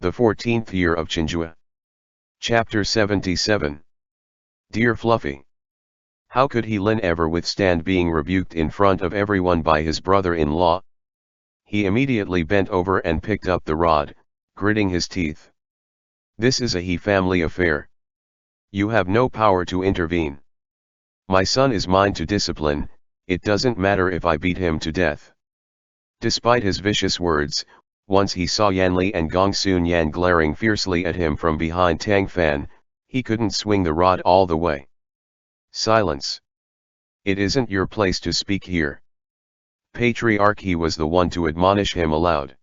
The 14th year of Chenghua. Chapter 77. Dear Fluffy. How could He Lin ever withstand being rebuked in front of everyone by his brother-in-law? He immediately bent over and picked up the rod, gritting his teeth. This is a He family affair. You have no power to intervene. My son is mine to discipline, it doesn't matter if I beat him to death. Despite his vicious words, once he saw Yanli and Gong Sun Yan glaring fiercely at him from behind Tang Fan, he couldn't swing the rod all the way. Silence. It isn't your place to speak here. Patriarch He was the one to admonish him aloud.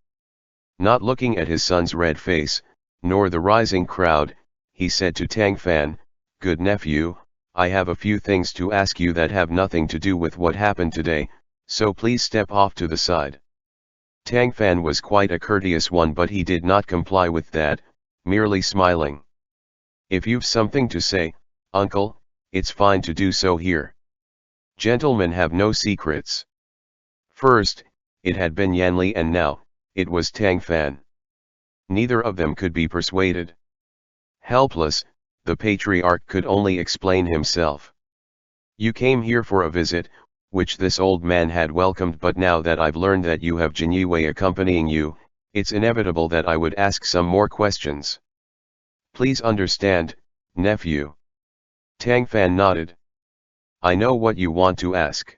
Not looking at his son's red face, nor the rising crowd, he said to Tang Fan, "Good nephew, I have a few things to ask you that have nothing to do with what happened today, so please step off to the side." Tang Fan was quite a courteous one, but he did not comply with that, merely smiling. "If you've something to say, uncle, it's fine to do so here. Gentlemen have no secrets." First, it had been Yanli and now, it was Tang Fan. Neither of them could be persuaded. Helpless, the patriarch could only explain himself. "You came here for a visit, which this old man had welcomed, but now that I've learned that you have Xianghe accompanying you, it's inevitable that I would ask some more questions. Please understand, nephew." Tang Fan nodded. "I know what you want to ask.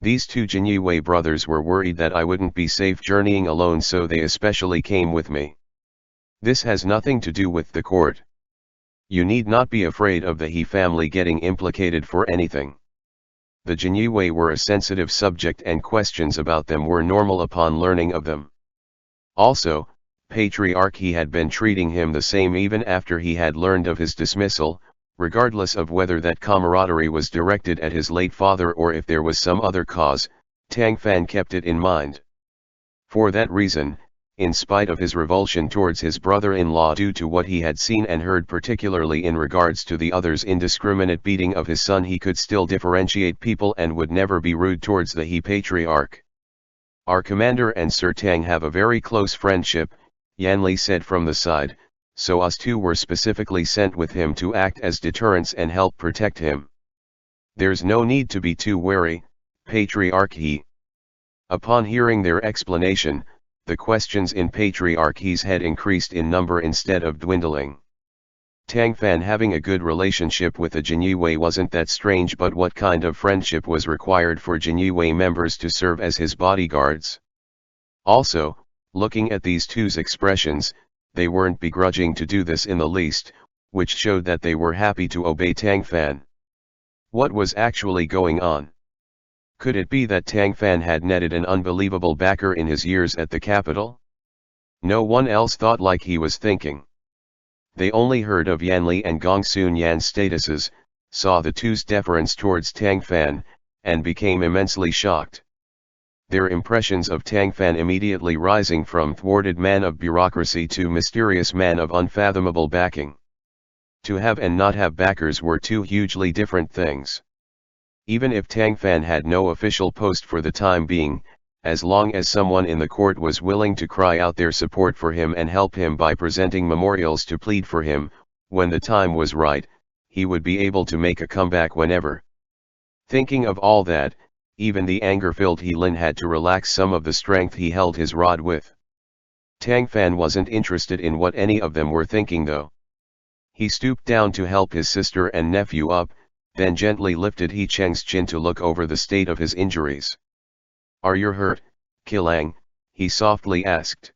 These two Xianghe brothers were worried that I wouldn't be safe journeying alone, so they especially came with me. This has nothing to do with the court. You need not be afraid of the He family getting implicated for anything. The Xianghe were a sensitive subject and questions about them were normal upon learning of them. Also, Patriarch He had been treating him the same even after he had learned of his dismissal, regardless of whether that camaraderie was directed at his late father or if there was some other cause. Tang Fan kept it in mind. For that reason, in spite of his revulsion towards his brother-in-law due to what he had seen and heard, particularly in regards to the other's indiscriminate beating of his son, he could still differentiate people and would never be rude towards the He patriarch. "Our commander and Sir Tang have a very close friendship," Yanli said from the side, "so us two were specifically sent with him to act as deterrents and help protect him. There's no need to be too wary, Patriarch He." Upon hearing their explanation, the questions in Patriarch He's head increased in number instead of dwindling. Tang Fan having a good relationship with the Xianghe wasn't that strange, but what kind of friendship was required for Xianghe members to serve as his bodyguards? Also, looking at these two's expressions, they weren't begrudging to do this in the least, which showed that they were happy to obey Tang Fan. What was actually going on? Could it be that Tang Fan had netted an unbelievable backer in his years at the capital? No one else thought like he was thinking. They only heard of Yanli and Gong Sun Yan's statuses, saw the two's deference towards Tang Fan, and became immensely shocked. Their impressions of Tang Fan immediately rising from thwarted man of bureaucracy to mysterious man of unfathomable backing. To have and not have backers were two hugely different things. Even if Tang Fan had no official post for the time being, as long as someone in the court was willing to cry out their support for him and help him by presenting memorials to plead for him, when the time was right, he would be able to make a comeback whenever. Thinking of all that, even the anger-filled He Lin had to relax some of the strength he held his rod with. Tang Fan wasn't interested in what any of them were thinking though. He stooped down to help his sister and nephew up, then gently lifted He Cheng's chin to look over the state of his injuries. "Are you hurt, Qilang?" he softly asked.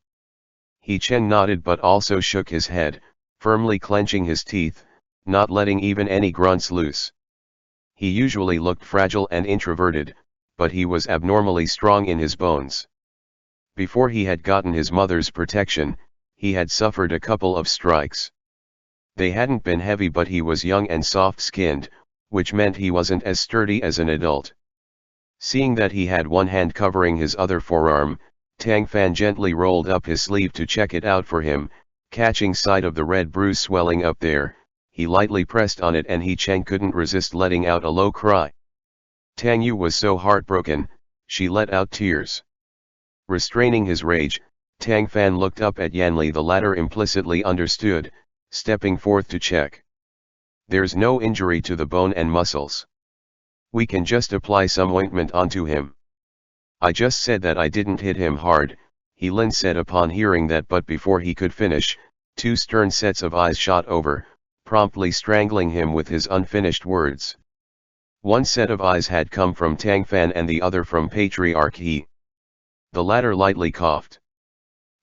He Cheng nodded but also shook his head, firmly clenching his teeth, not letting even any grunts loose. He usually looked fragile and introverted, but he was abnormally strong in his bones. Before he had gotten his mother's protection, he had suffered a couple of strikes. They hadn't been heavy, but he was young and soft-skinned, which meant he wasn't as sturdy as an adult. Seeing that he had one hand covering his other forearm, Tang Fan gently rolled up his sleeve to check it out for him. Catching sight of the red bruise swelling up there, he lightly pressed on it and He Cheng couldn't resist letting out a low cry. Tang Yu was so heartbroken, she let out tears. Restraining his rage, Tang Fan looked up at Yanli. The latter implicitly understood, stepping forth to check. There's no injury to the bone and muscles. We can just apply some ointment onto him. I just said that I didn't hit him hard, He Lin said upon hearing that, but before he could finish, two stern sets of eyes shot over, promptly strangling him with his unfinished words. One set of eyes had come from Tang Fan and the other from Patriarch He. The latter lightly coughed.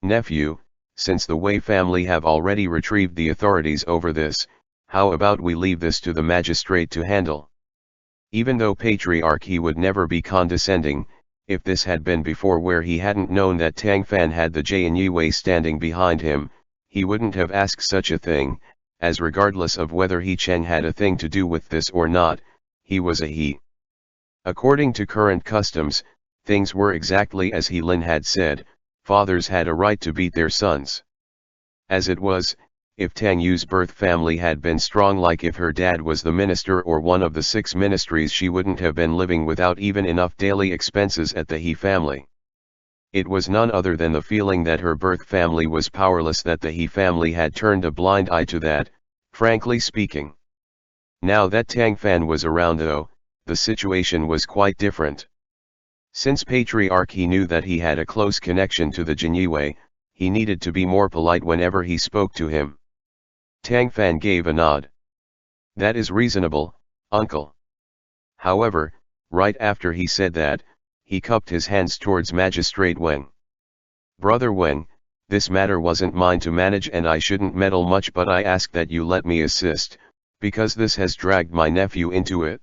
Nephew, since the Wei family have already retrieved the authorities over this, how about we leave this to the magistrate to handle? Even though Patriarch He would never be condescending, if this had been before, where he hadn't known that Tang Fan had the Xianghe standing behind him, he wouldn't have asked such a thing, as regardless of whether He Cheng had a thing to do with this or not, he was a he. According to current customs, things were exactly as He Lin had said. Fathers had a right to beat their sons. As it was, if Tang Yu's birth family had been strong, like if her dad was the minister or one of the 6 ministries, she wouldn't have been living without even enough daily expenses at the He family. It was none other than the feeling that her birth family was powerless that the He family had turned a blind eye to that, frankly speaking. Now that Tang Fan was around, though, the situation was quite different. Since Patriarch He knew that he had a close connection to the Xianghe, he needed to be more polite whenever he spoke to him. Tang Fan gave a nod. That is reasonable, uncle. However, right after he said that, he cupped his hands towards Magistrate Wang. Brother Wang, this matter wasn't mine to manage and I shouldn't meddle much, but I ask that you let me assist, because this has dragged my nephew into it.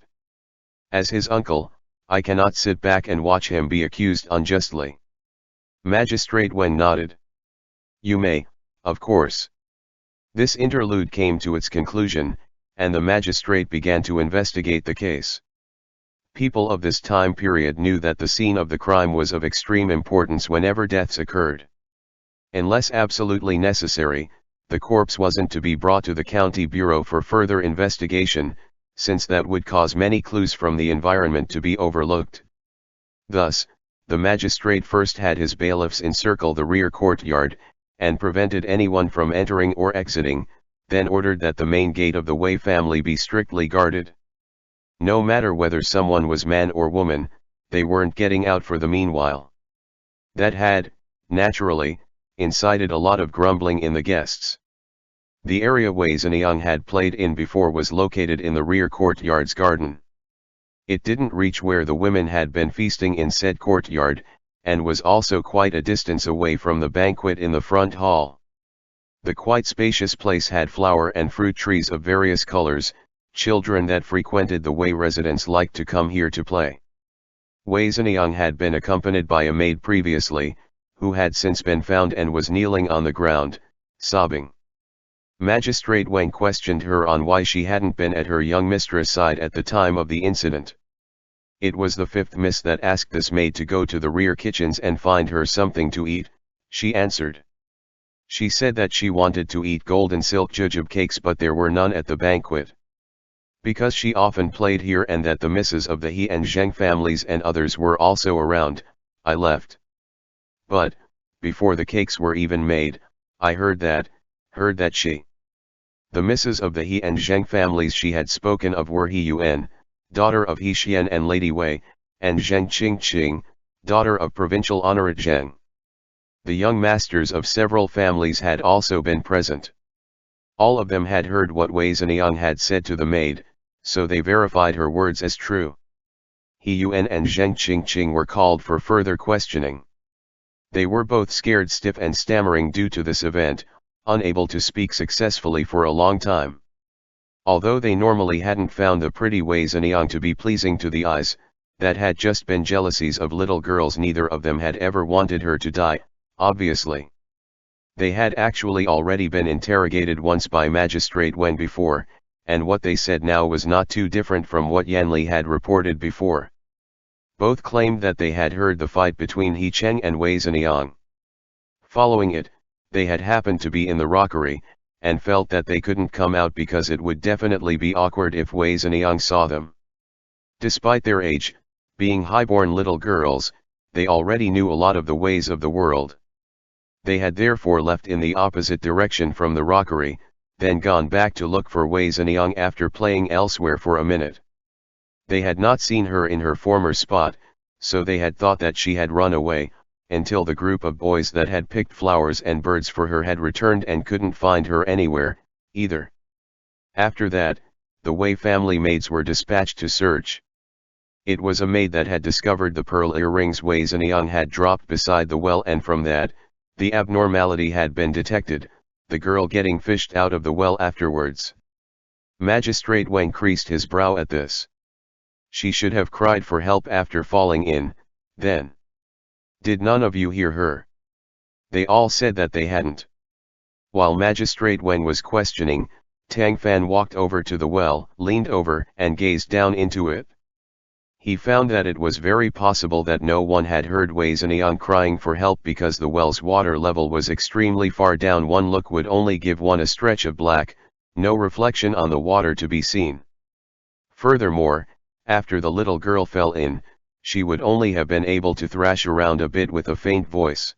As his uncle, I cannot sit back and watch him be accused unjustly. Magistrate Wang nodded. You may, of course. This interlude came to its conclusion, and the magistrate began to investigate the case. People of this time period knew that the scene of the crime was of extreme importance whenever deaths occurred. Unless absolutely necessary, the corpse wasn't to be brought to the county bureau for further investigation, since that would cause many clues from the environment to be overlooked. Thus, the magistrate first had his bailiffs encircle the rear courtyard, and prevented anyone from entering or exiting, then ordered that the main gate of the Wei family be strictly guarded. No matter whether someone was man or woman, they weren't getting out for the meanwhile. That had, naturally, incited a lot of grumbling in the guests. The area Wei Zhenliang had played in before was located in the rear courtyard's garden. It didn't reach where the women had been feasting in said courtyard, and was also quite a distance away from the banquet in the front hall. The quite spacious place had flower and fruit trees of various colors. Children that frequented the Wei residence liked to come here to play. Wei Zhenliang had been accompanied by a maid previously, who had since been found and was kneeling on the ground, sobbing. Magistrate Wang questioned her on why she hadn't been at her young mistress' side at the time of the incident. It was the 5th miss that asked this maid to go to the rear kitchens and find her something to eat, she answered. She said that she wanted to eat golden silk jujube cakes, but there were none at the banquet. Because she often played here and that the misses of the He and Zheng families and others were also around, I left. But, before the cakes were even made, I heard that she. The misses of the He and Zheng families she had spoken of were He Yuan, daughter of He Xian and Lady Wei, and Zheng Qingqing, daughter of provincial honorate Zheng. The young masters of several families had also been present. All of them had heard what Wei Zhenliang had said to the maid, so they verified her words as true. He Yuan and Zheng Qingqing were called for further questioning. They were both scared stiff and stammering due to this event, unable to speak successfully for a long time. Although they normally hadn't found the pretty Wei Zhenliang to be pleasing to the eyes, that had just been jealousies of little girls. Neither of them had ever wanted her to die, obviously. They had actually already been interrogated once by Magistrate Wang before, and what they said now was not too different from what Yanli had reported before. Both claimed that they had heard the fight between He Cheng and Wei Zhenliang. Following it, they had happened to be in the rockery, and felt that they couldn't come out because it would definitely be awkward if Wei Zhenliang saw them. Despite their age, being highborn little girls, they already knew a lot of the ways of the world. They had therefore left in the opposite direction from the rockery, then gone back to look for Wei Zhenliang after playing elsewhere for a minute. They had not seen her in her former spot, so they had thought that she had run away, until the group of boys that had picked flowers and birds for her had returned and couldn't find her anywhere, either. After that, the Wei family maids were dispatched to search. It was a maid that had discovered the pearl earrings Wei Zhenliang had dropped beside the well, and from that, the abnormality had been detected, the girl getting fished out of the well afterwards. Magistrate Wang creased his brow at this. She should have cried for help after falling in, then. Did none of you hear her? They all said that they hadn't. While Magistrate Wang was questioning, Tang Fan walked over to the well, leaned over and gazed down into it. He found that it was very possible that no one had heard Wei Zhenliang crying for help because the well's water level was extremely far down. One look would only give one a stretch of black, no reflection on the water to be seen. Furthermore, after the little girl fell in, she would only have been able to thrash around a bit with a faint voice.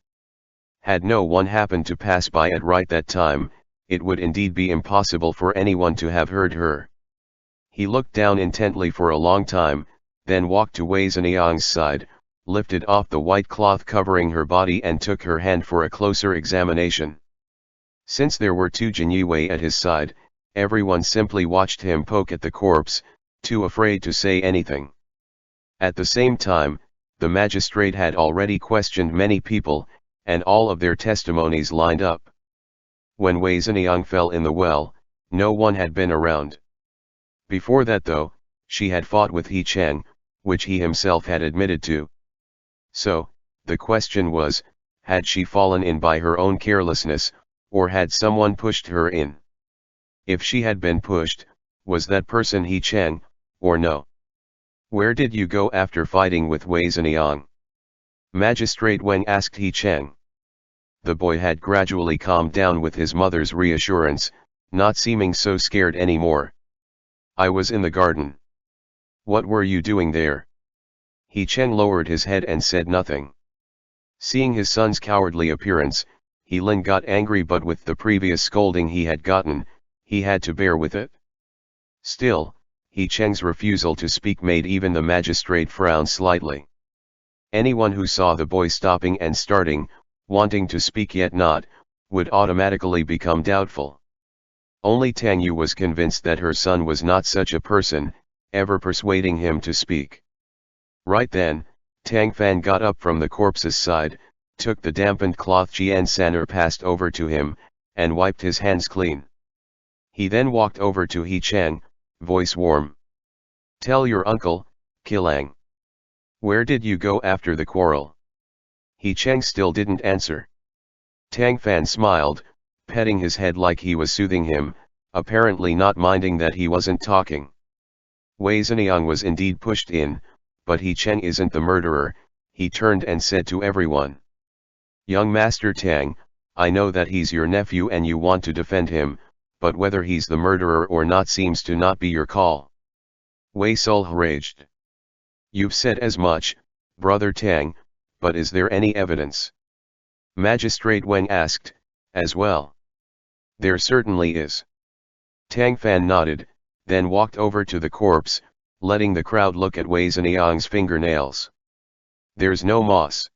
Had no one happened to pass by at right that time, it would indeed be impossible for anyone to have heard her. He looked down intently for a long time, then walked to Wei Zhenliang's side, lifted off the white cloth covering her body and took her hand for a closer examination. Since there were two Chenghua at his side, everyone simply watched him poke at the corpse, too afraid to say anything. At the same time, the magistrate had already questioned many people, and all of their testimonies lined up. When Wei Zhenliang fell in the well, no one had been around. Before that though, she had fought with He Cheng, which he himself had admitted to. So, the question was, had she fallen in by her own carelessness, or had someone pushed her in? If she had been pushed, was that person He Cheng, or no? Where did you go after fighting with Wei Zhenliang? Magistrate Wang asked He Cheng. The boy had gradually calmed down with his mother's reassurance, not seeming so scared anymore. I was in the garden. What were you doing there? He Cheng lowered his head and said nothing. Seeing his son's cowardly appearance, He Lin got angry, but with the previous scolding he had gotten, he had to bear with it. Still, He Cheng's refusal to speak made even the magistrate frown slightly. Anyone who saw the boy stopping and starting, wanting to speak yet not, would automatically become doubtful. Only Tang Yu was convinced that her son was not such a person, ever persuading him to speak. Right then, Tang Fan got up from the corpse's side, took the dampened cloth Jian San'er passed over to him, and wiped his hands clean. He then walked over to He Cheng, voice warm. Tell your uncle, Qilang. Where did you go after the quarrel? He Cheng still didn't answer. Tang Fan smiled, petting his head like he was soothing him, apparently not minding that he wasn't talking. Wei Zhenliang was indeed pushed in, but He Cheng isn't the murderer, he turned and said to everyone. Young Master Tang, I know that he's your nephew and you want to defend him, but whether he's the murderer or not seems to not be your call. Wei Sul raged. You've said as much, Brother Tang, but is there any evidence? Magistrate Wang asked, as well. There certainly is. Tang Fan nodded, then walked over to the corpse, letting the crowd look at Wei Zhenliang's fingernails. There's no moss.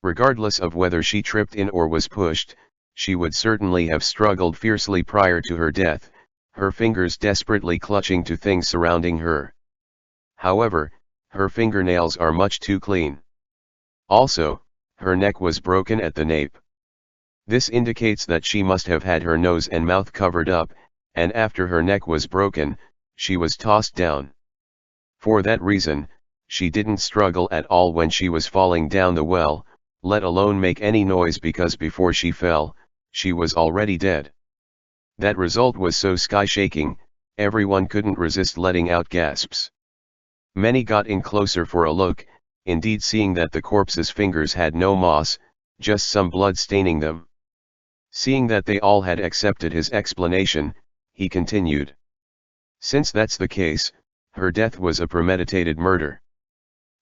Regardless of whether she tripped in or was pushed, she would certainly have struggled fiercely prior to her death, her fingers desperately clutching to things surrounding her. However, her fingernails are much too clean. Also, her neck was broken at the nape. This indicates that she must have had her nose and mouth covered up, and after her neck was broken, she was tossed down. For that reason, she didn't struggle at all when she was falling down the well, let alone make any noise, because before she fell, she was already dead. That result was so sky-shaking, everyone couldn't resist letting out gasps. Many got in closer for a look, indeed seeing that the corpse's fingers had no moss, just some blood staining them. Seeing that they all had accepted his explanation, he continued. Since that's the case, her death was a premeditated murder.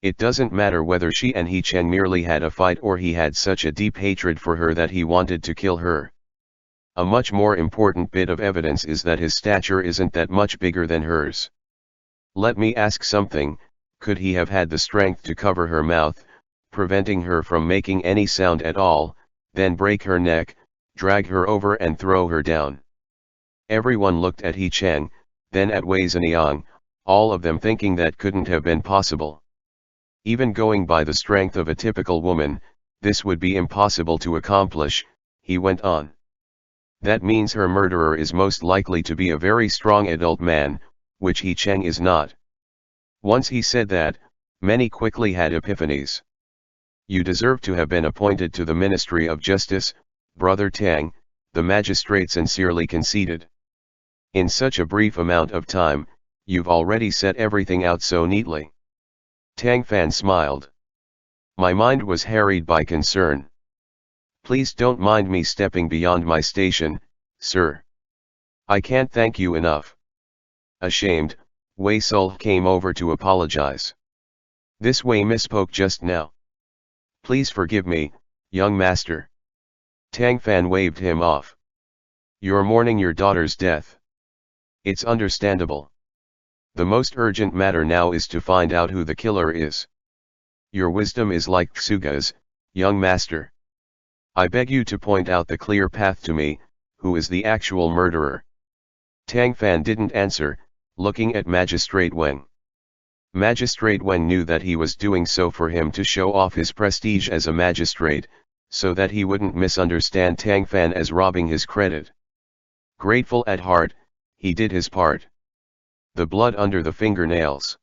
It doesn't matter whether she and he Cheng merely had a fight or he had such a deep hatred for her that he wanted to kill her. A much more important bit of evidence is that his stature isn't that much bigger than hers. Let me ask something, could he have had the strength to cover her mouth, preventing her from making any sound at all, then break her neck, drag her over and throw her down? Everyone looked at He Cheng, then at Wei Zhenliang, all of them thinking that couldn't have been possible. Even going by the strength of a typical woman, this would be impossible to accomplish, he went on. That means her murderer is most likely to be a very strong adult man, which He Cheng is not. Once he said that, many quickly had epiphanies. You deserve to have been appointed to the Ministry of Justice, Brother Tang, the magistrate sincerely conceded. In such a brief amount of time, you've already set everything out so neatly. Tang Fan smiled. My mind was harried by concern. Please don't mind me stepping beyond my station, sir. I can't thank you enough. Ashamed, Wei Sul came over to apologize. This Wei misspoke just now. Please forgive me, young master. Tang Fan waved him off. You're mourning your daughter's death. It's understandable. The most urgent matter now is to find out who the killer is. Your wisdom is like Tsuga's, young master. I beg you to point out the clear path to me, who is the actual murderer. Tang Fan didn't answer, looking at Magistrate Wang. Magistrate Wang knew that he was doing so for him to show off his prestige as a magistrate, so that he wouldn't misunderstand Tang Fan as robbing his credit. Grateful at heart, he did his part. The blood under the fingernails.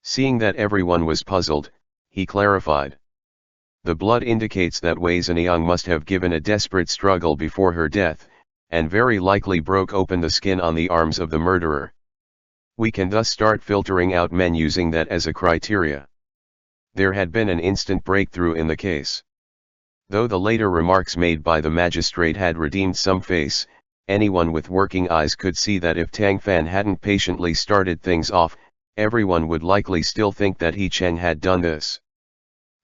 Seeing that everyone was puzzled, he clarified. The blood indicates that Wei Zhenliang must have given a desperate struggle before her death, and very likely broke open the skin on the arms of the murderer. We can thus start filtering out men using that as a criteria. There had been an instant breakthrough in the case. Though the later remarks made by the magistrate had redeemed some face, anyone with working eyes could see that if Tang Fan hadn't patiently started things off, everyone would likely still think that He Cheng had done this.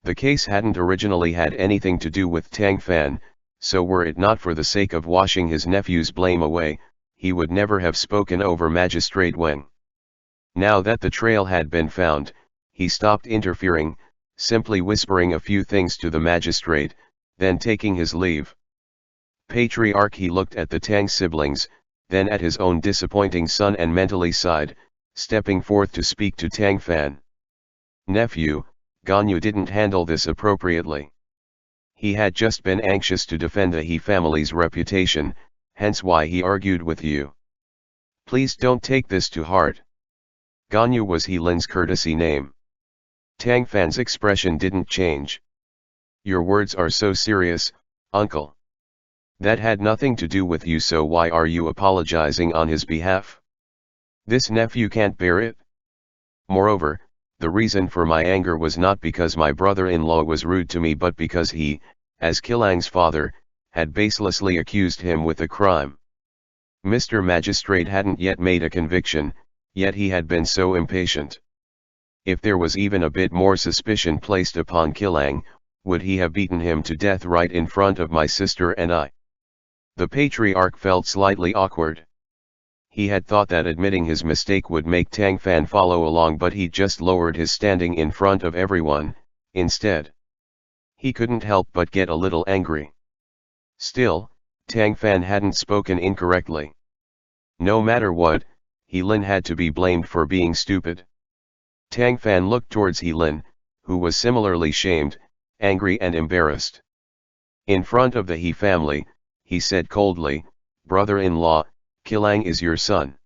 The case hadn't originally had anything to do with Tang Fan, so were it not for the sake of washing his nephew's blame away, he would never have spoken over Magistrate Wang. Now that the trail had been found, he stopped interfering, simply whispering a few things to the magistrate, then taking his leave. Patriarch, he looked at the Tang siblings, then at his own disappointing son and mentally sighed, stepping forth to speak to Tang Fan. Nephew, Ganyu didn't handle this appropriately. He had just been anxious to defend the He family's reputation, hence why he argued with you. Please don't take this to heart. Ganyu was He Lin's courtesy name. Tang Fan's expression didn't change. Your words are so serious, uncle. That had nothing to do with you, so why are you apologizing on his behalf? This nephew can't bear it. Moreover, the reason for my anger was not because my brother-in-law was rude to me, but because he, as Qilang's father, had baselessly accused him with a crime. Mr. Magistrate hadn't yet made a conviction, yet he had been so impatient. If there was even a bit more suspicion placed upon Qilang, would he have beaten him to death right in front of my sister and I? The patriarch felt slightly awkward. He had thought that admitting his mistake would make Tang Fan follow along, but he just lowered his standing in front of everyone, instead. He couldn't help but get a little angry. Still, Tang Fan hadn't spoken incorrectly. No matter what, He Lin had to be blamed for being stupid. Tang Fan looked towards He Lin, who was similarly shamed, angry and embarrassed. In front of the He family, he said coldly, "Brother-in-law, Qilang is your son.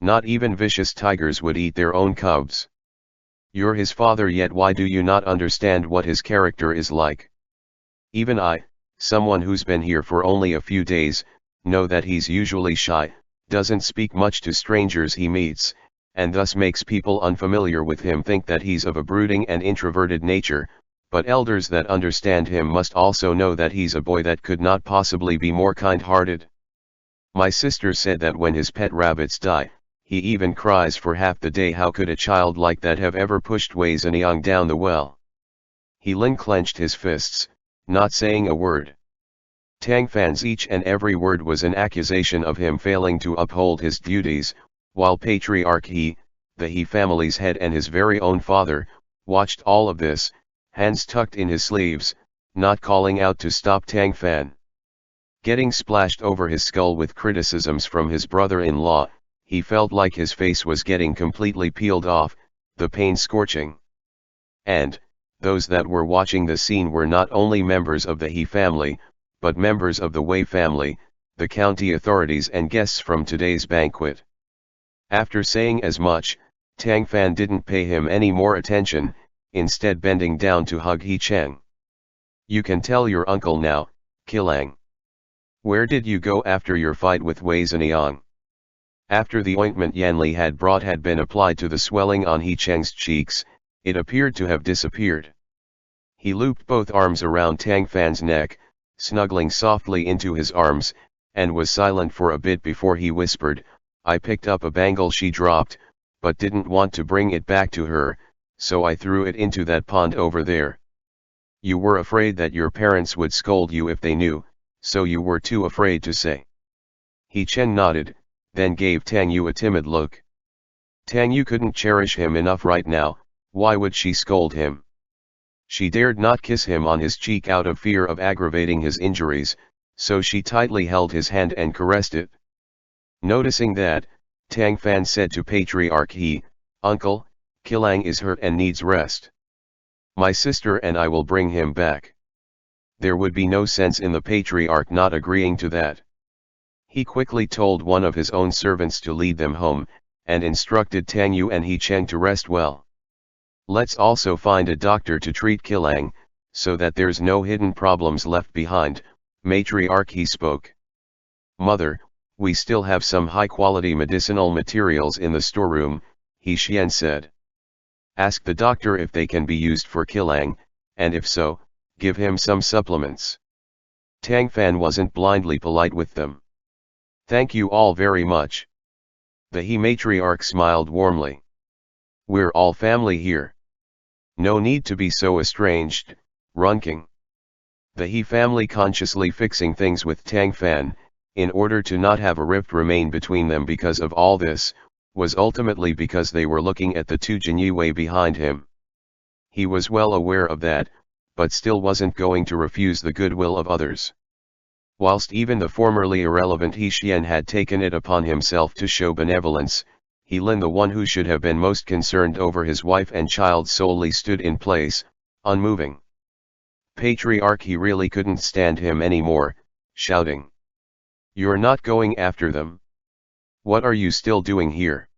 Not even vicious tigers would eat their own cubs. You're his father, yet why do you not understand what his character is like? Even I, someone who's been here for only a few days, know that he's usually shy, doesn't speak much to strangers he meets, and thus makes people unfamiliar with him think that he's of a brooding and introverted nature, but elders that understand him must also know that he's a boy that could not possibly be more kind-hearted. My sister said that when his pet rabbits die, he even cries for half the day. How could a child like that have ever pushed Wei Zhenliang down the well? He Lin clenched his fists, not saying a word. Tang Fan's each and every word was an accusation of him failing to uphold his duties, while Patriarch the He family's head and his very own father, watched all of this, hands tucked in his sleeves, not calling out to stop Tang Fan. Getting splashed over his skull with criticisms from his brother-in-law, he felt like his face was getting completely peeled off, the pain scorching. And, those that were watching the scene were not only members of the He family, but members of the Wei family, the county authorities and guests from today's banquet. After saying as much, Tang Fan didn't pay him any more attention, instead bending down to hug He Cheng. You can tell your uncle now, Qilang. Where did you go after your fight with Wei Zhenliang? After the ointment Yanli had brought had been applied to the swelling on He Cheng's cheeks, it appeared to have disappeared. He looped both arms around Tang Fan's neck, snuggling softly into his arms, and was silent for a bit before he whispered, I picked up a bangle she dropped, but didn't want to bring it back to her, so I threw it into that pond over there. You were afraid that your parents would scold you if they knew, so you were too afraid to say. He Cheng nodded, then gave Tang Yu a timid look. Tang Yu couldn't cherish him enough right now, why would she scold him? She dared not kiss him on his cheek out of fear of aggravating his injuries, so she tightly held his hand and caressed it. Noticing that, Tang Fan said to Patriarch Uncle, Qilang is hurt and needs rest. My sister and I will bring him back. There would be no sense in the Patriarch not agreeing to that. He quickly told one of his own servants to lead them home, and instructed Tang Yu and He Cheng to rest well. Let's also find a doctor to treat Qilang, so that there's no hidden problems left behind, Matriarch he spoke. Mother, we still have some high-quality medicinal materials in the storeroom, He Xian said. Ask the doctor if they can be used for Qilang, and if so, give him some supplements. Tang Fan wasn't blindly polite with them. Thank you all very much. The He Matriarch smiled warmly. We're all family here. No need to be so estranged, Runking. The He family consciously fixing things with Tang Fan, in order to not have a rift remain between them because of all this, was ultimately because they were looking at the two Jinyi behind him. He was well aware of that, but still wasn't going to refuse the goodwill of others. Whilst even the formerly irrelevant He Xian had taken it upon himself to show benevolence, He Lin, the one who should have been most concerned over his wife and child, solely stood in place, unmoving. Patriarch he really couldn't stand him anymore, shouting. You're not going after them? What are you still doing here?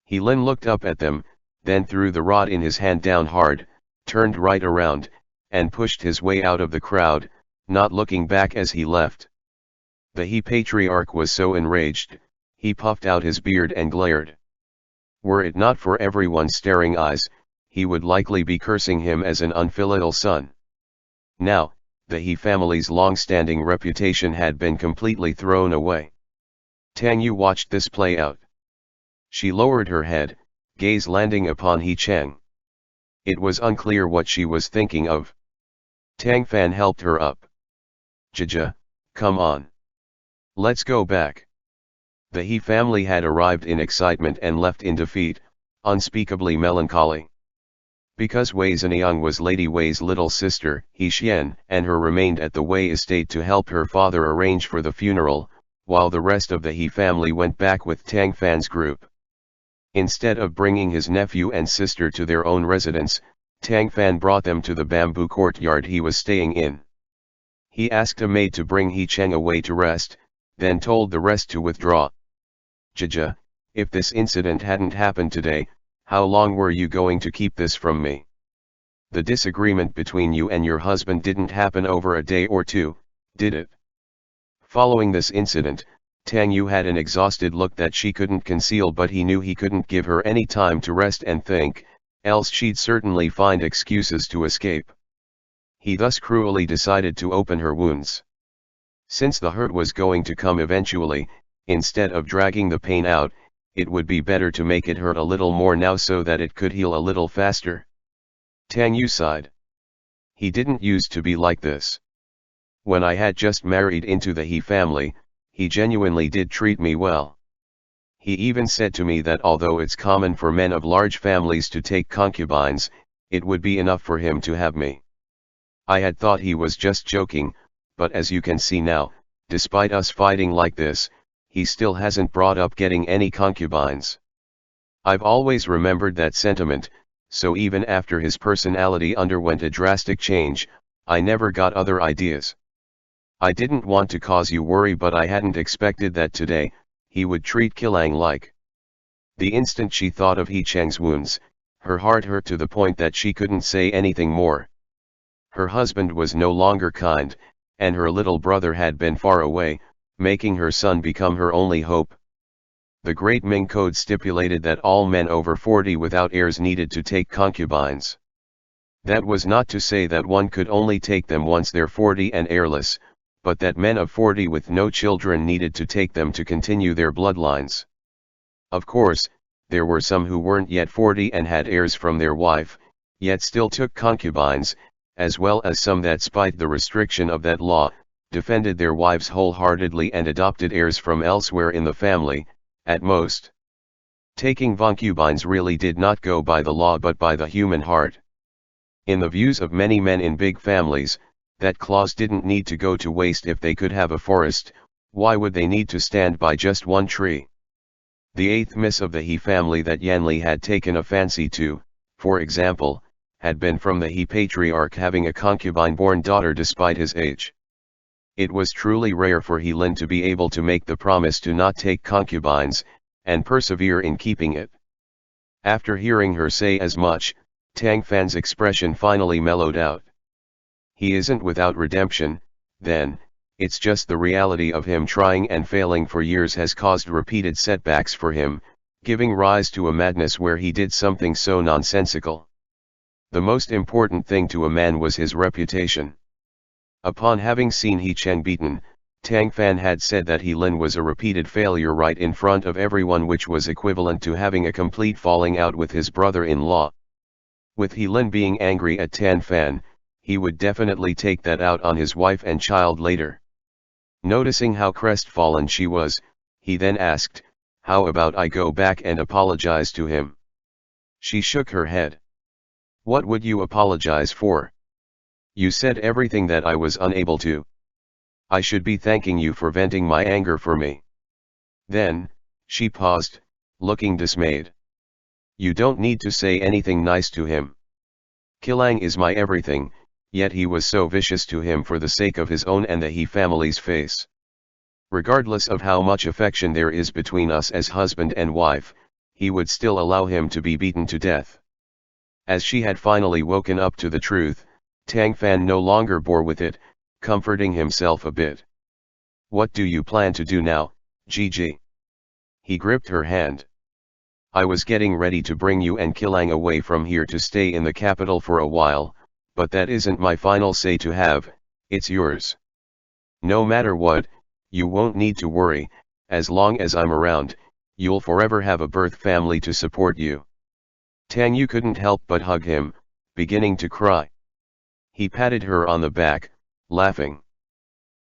He Lin looked up at them, then threw the rod in his hand down hard, turned right around, and pushed his way out of the crowd, not looking back as he left. The He Patriarch was so enraged, he puffed out his beard and glared. Were it not for everyone's staring eyes, he would likely be cursing him as an unfilial son. Now, the He family's long-standing reputation had been completely thrown away. Tang Yu watched this play out. She lowered her head, gaze landing upon He Cheng. It was unclear what she was thinking of. Tang Fan helped her up. Jaja, come on. Let's go back. The He family had arrived in excitement and left in defeat, unspeakably melancholy. Because Wei Zhenliang was Lady Wei's little sister, He Xian, and her remained at the Wei estate to help her father arrange for the funeral, while the rest of the He family went back with Tang Fan's group. Instead of bringing his nephew and sister to their own residence, Tang Fan brought them to the bamboo courtyard he was staying in. He asked a maid to bring He Cheng away to rest, then told the rest to withdraw. Jaja, if this incident hadn't happened today, how long were you going to keep this from me? The disagreement between you and your husband didn't happen over a day or two, did it? Following this incident, Tang Yu had an exhausted look that she couldn't conceal, but he knew he couldn't give her any time to rest and think, else she'd certainly find excuses to escape. He thus cruelly decided to open her wounds. Since the hurt was going to come eventually, instead of dragging the pain out, it would be better to make it hurt a little more now so that it could heal a little faster. Tang Yu sighed. He didn't used to be like this. When I had just married into the He family, he genuinely did treat me well. He even said to me that although it's common for men of large families to take concubines, it would be enough for him to have me. I had thought he was just joking, but as you can see now, despite us fighting like this, he still hasn't brought up getting any concubines. I've always remembered that sentiment, so even after his personality underwent a drastic change, I never got other ideas. I didn't want to cause you worry, but I hadn't expected that today, he would treat Xianghe like. The instant she thought of He Cheng's wounds, her heart hurt to the point that she couldn't say anything more. Her husband was no longer kind, and her little brother had been far away, making her son become her only hope. The Great Ming Code stipulated that all men over 40 without heirs needed to take concubines. That was not to say that one could only take them once they're 40 and heirless, but that men of 40 with no children needed to take them to continue their bloodlines. Of course, there were some who weren't yet 40 and had heirs from their wife, yet still took concubines, as well as some that spite the restriction of that law, defended their wives wholeheartedly and adopted heirs from elsewhere in the family, at most. Taking concubines really did not go by the law but by the human heart. In the views of many men in big families, that clause didn't need to go to waste. If they could have a forest, why would they need to stand by just one tree? The eighth miss of the He family that Yanli had taken a fancy to, for example, had been from the He patriarch having a concubine-born daughter despite his age. It was truly rare for He Lin to be able to make the promise to not take concubines, and persevere in keeping it. After hearing her say as much, Tang Fan's expression finally mellowed out. He isn't without redemption, then. It's just the reality of him trying and failing for years has caused repeated setbacks for him, giving rise to a madness where he did something so nonsensical. The most important thing to a man was his reputation. Upon having seen He Cheng beaten, Tang Fan had said that He Lin was a repeated failure right in front of everyone, which was equivalent to having a complete falling out with his brother-in-law. With He Lin being angry at Tang Fan, he would definitely take that out on his wife and child later. Noticing how crestfallen she was, he then asked, "How about I go back and apologize to him?" She shook her head. "What would you apologize for? You said everything that I was unable to. I should be thanking you for venting my anger for me." Then, she paused, looking dismayed. "You don't need to say anything nice to him. Xianghe is my everything, yet he was so vicious to him for the sake of his own and the He family's face. Regardless of how much affection there is between us as husband and wife, he would still allow him to be beaten to death." As she had finally woken up to the truth, Tang Fan no longer bore with it, comforting himself a bit. "What do you plan to do now, Gigi?" He gripped her hand. "I was getting ready to bring you and Xianghe away from here to stay in the capital for a while, but that isn't my final say to have, it's yours. No matter what, you won't need to worry, as long as I'm around, you'll forever have a birth family to support you." Tang Yu couldn't help but hug him, beginning to cry. He patted her on the back, laughing.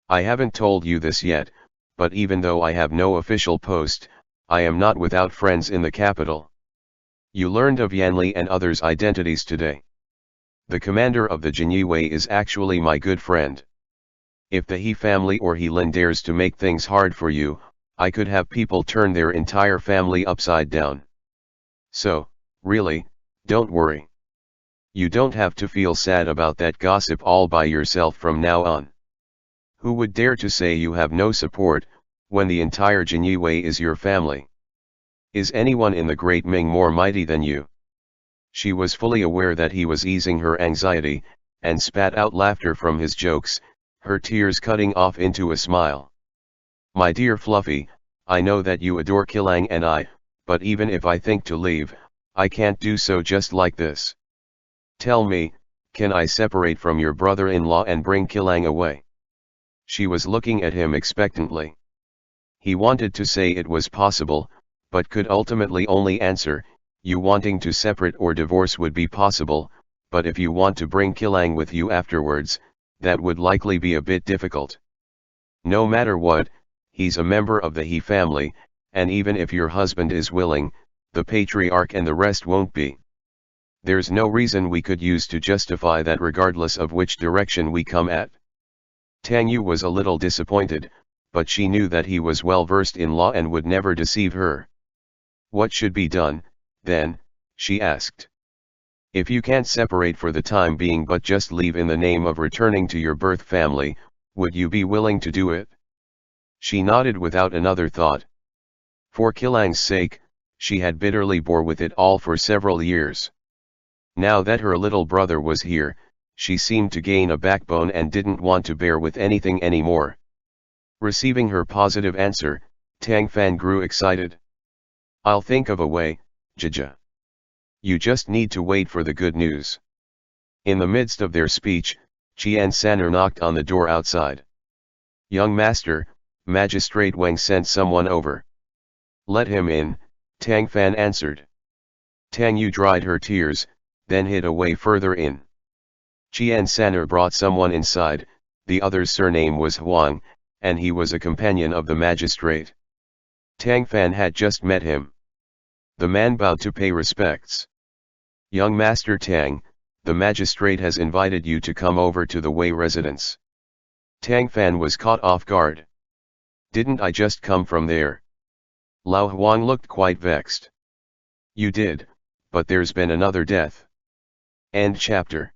"I haven't told you this yet, but even though I have no official post, I am not without friends in the capital. You learned of Yanli and others' identities today. The commander of the Chenghua is actually my good friend. If the He family or He Lin dares to make things hard for you, I could have people turn their entire family upside down. So, really, don't worry. You don't have to feel sad about that gossip all by yourself from now on. Who would dare to say you have no support, when the entire Chenghua is your family? Is anyone in the Great Ming more mighty than you?" She was fully aware that he was easing her anxiety, and spat out laughter from his jokes, her tears cutting off into a smile. "My dear Fluffy, I know that you adore Xianghe and I, but even if I think to leave, I can't do so just like this. Tell me, can I separate from your brother-in-law and bring Xianghe away?" She was looking at him expectantly. He wanted to say it was possible, but could ultimately only answer, you wanting to separate or divorce would be possible, but if you want to bring Xianghe with you afterwards, that would likely be a bit difficult. No matter what, he's a member of the He family, and even if your husband is willing, the patriarch and the rest won't be. There's no reason we could use to justify that regardless of which direction we come at. Tang Yu was a little disappointed, but she knew that he was well versed in law and would never deceive her. What should be done, then, she asked. If you can't separate for the time being but just leave in the name of returning to your birth family, would you be willing to do it? She nodded without another thought. For Xianghe's sake, she had bitterly bore with it all for several years. Now that her little brother was here, she seemed to gain a backbone and didn't want to bear with anything anymore. Receiving her positive answer, Tang Fan grew excited. I'll think of a way, Jia. You just need to wait for the good news. In the midst of their speech, Qian San'er knocked on the door outside. Young master, Magistrate Wang sent someone over. Let him in, Tang Fan answered. Tang Yu dried her tears, then hid away further in. Qian San'er brought someone inside, the other's surname was Huang, and he was a companion of the magistrate. Tang Fan had just met him. The man bowed to pay respects. Young Master Tang, the magistrate has invited you to come over to the Wei residence. Tang Fan was caught off guard. Didn't I just come from there? Lao Huang looked quite vexed. You did, but there's been another death. End chapter.